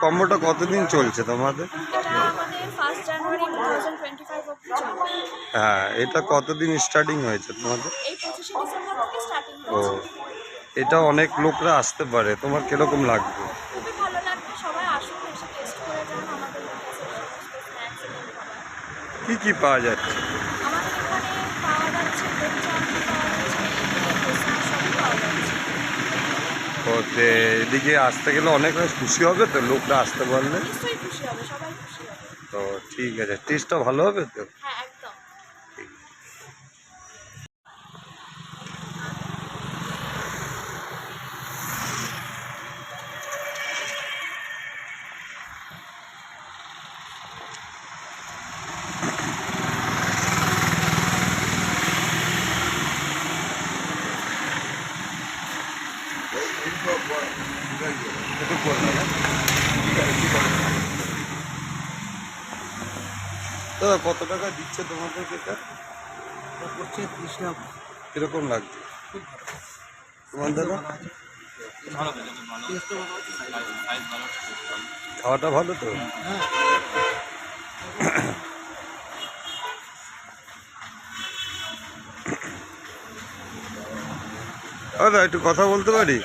কম্বোটা কতদিন চলছে তোমাদের? এটা আমাদের 1 জানুয়ারি 2025 অবধি চলবে। হ্যাঁ, এটা কতদিন স্টার্টিং হয়েছে তোমাদের? এই 25শে ডিসেম্বর থেকে স্টার্টিং ও, হয়েছে। এটা অনেক লোকরা আসতে পারে, তোমার কিরকম লাগবে? খুবই ভালো লাগবে, সবাই আসুন, এসে টেস্ট করে যান আমাদের লোটাসের সমস্ত স্ন্যাক্স এবং খাবার। কি কি পাওয়া যাচ্ছে? আমাদের এখানে পাওয়া যাচ্ছে ব্রেড চাউমিন, পাওয়া যাচ্ছে ইডলি, ধোসা, সবই পাওয়া যাচ্ছে। তো এদিকে আসতে গেলে অনেক খুশি হবে তো, লোকরা আসতে পারলে? নিশ্চয়ই খুশি হবে, সবাই খুশি হবে। তো ঠিক আছে, টেস্টটা ভালো হবে তো? হ্যাঁ, একদম। ঠিক। দাদা, কত টাকা দিচ্ছে তোমাদেরকে এটা? করছে 30 টাকা। কিরকম লাগছে তোমার দাদা? খাওয়াটা ভালো তো? দাদা, একটু কথা বলতে পারি?